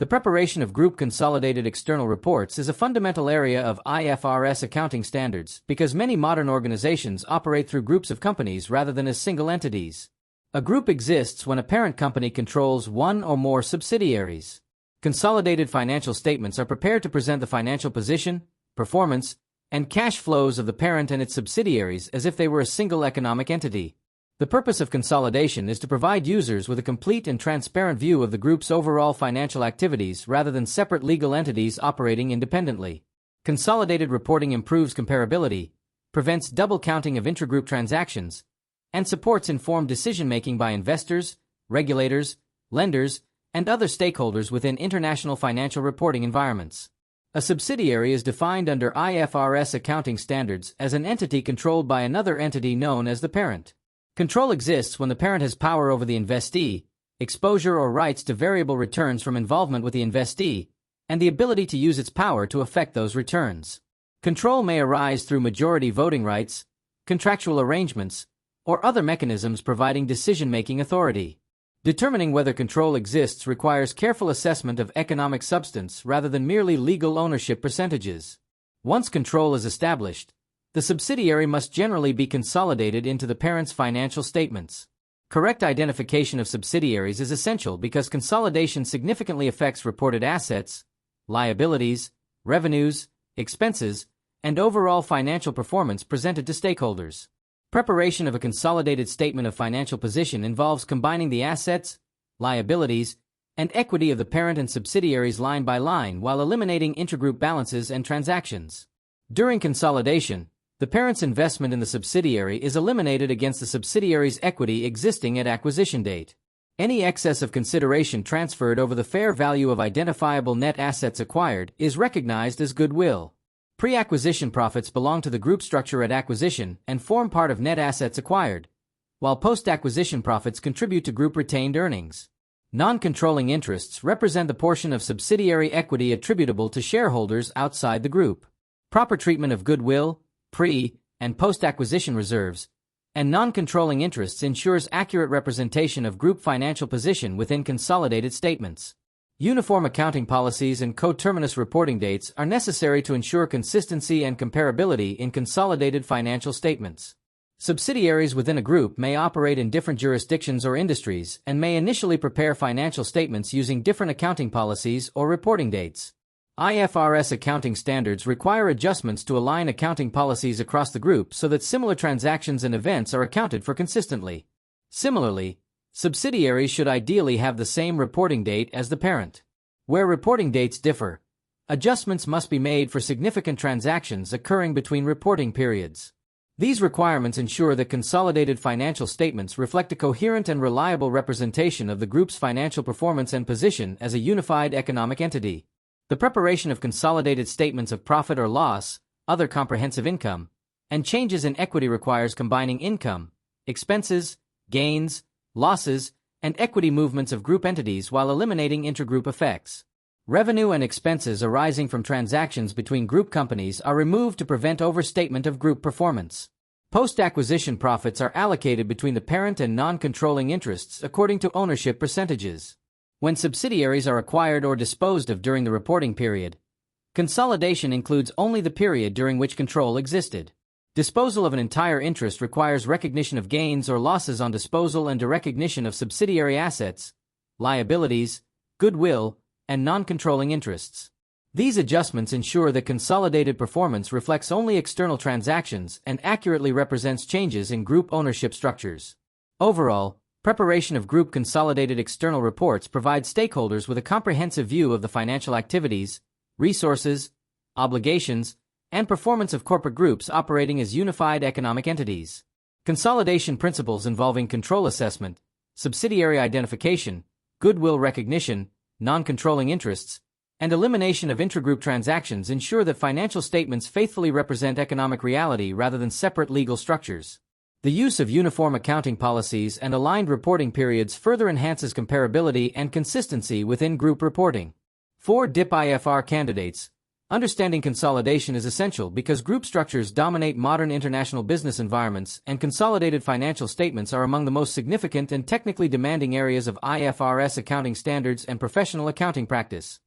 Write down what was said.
The preparation of group consolidated external reports is a fundamental area of IFRS accounting standards because many modern organizations operate through groups of companies rather than as single entities. A group exists when a parent company controls one or more subsidiaries. Consolidated financial statements are prepared to present the financial position, performance, and cash flows of the parent and its subsidiaries as if they were a single economic entity. The purpose of consolidation is to provide users with a complete and transparent view of the group's overall financial activities rather than separate legal entities operating independently. Consolidated reporting improves comparability, prevents double counting of intragroup transactions, and supports informed decision-making by investors, regulators, lenders, and other stakeholders within international financial reporting environments. A subsidiary is defined under IFRS accounting standards as an entity controlled by another entity known as the parent. Control exists when the parent has power over the investee, exposure or rights to variable returns from involvement with the investee, and the ability to use its power to affect those returns. Control may arise through majority voting rights, contractual arrangements, or other mechanisms providing decision-making authority. Determining whether control exists requires careful assessment of economic substance rather than merely legal ownership percentages. Once control is established, the subsidiary must generally be consolidated into the parent's financial statements. Correct identification of subsidiaries is essential because consolidation significantly affects reported assets, liabilities, revenues, expenses, and overall financial performance presented to stakeholders. Preparation of a consolidated statement of financial position involves combining the assets, liabilities, and equity of the parent and subsidiaries line by line while eliminating intragroup balances and transactions. During consolidation, the parent's investment in the subsidiary is eliminated against the subsidiary's equity existing at acquisition date. Any excess of consideration transferred over the fair value of identifiable net assets acquired is recognized as goodwill. Pre-acquisition profits belong to the group structure at acquisition and form part of net assets acquired, while post-acquisition profits contribute to group retained earnings. Non-controlling interests represent the portion of subsidiary equity attributable to shareholders outside the group. Proper treatment of goodwill, pre- and post-acquisition reserves, and non-controlling interests ensures accurate representation of group financial position within consolidated statements. Uniform accounting policies and coterminous reporting dates are necessary to ensure consistency and comparability in consolidated financial statements. Subsidiaries within a group may operate in different jurisdictions or industries and may initially prepare financial statements using different accounting policies or reporting dates. IFRS accounting standards require adjustments to align accounting policies across the group so that similar transactions and events are accounted for consistently. Similarly, subsidiaries should ideally have the same reporting date as the parent. Where reporting dates differ, adjustments must be made for significant transactions occurring between reporting periods. These requirements ensure that consolidated financial statements reflect a coherent and reliable representation of the group's financial performance and position as a unified economic entity. The preparation of consolidated statements of profit or loss, other comprehensive income, and changes in equity requires combining income, expenses, gains, losses, and equity movements of group entities while eliminating intragroup effects. Revenue and expenses arising from transactions between group companies are removed to prevent overstatement of group performance. Post-acquisition profits are allocated between the parent and non-controlling interests according to ownership percentages. When subsidiaries are acquired or disposed of during the reporting period, consolidation includes only the period during which control existed. Disposal of an entire interest requires recognition of gains or losses on disposal and a recognition of subsidiary assets, liabilities, goodwill, and non-controlling interests. These adjustments ensure that consolidated performance reflects only external transactions and accurately represents changes in group ownership structures. Overall, preparation of group consolidated external reports provides stakeholders with a comprehensive view of the financial activities, resources, obligations, and performance of corporate groups operating as unified economic entities. Consolidation principles involving control assessment, subsidiary identification, goodwill recognition, non-controlling interests, and elimination of intragroup transactions ensure that financial statements faithfully represent economic reality rather than separate legal structures. The use of uniform accounting policies and aligned reporting periods further enhances comparability and consistency within group reporting. For DIP IFR candidates, Understanding consolidation is essential because group structures dominate modern international business environments, and consolidated financial statements are among the most significant and technically demanding areas of IFRS accounting standards and professional accounting practice.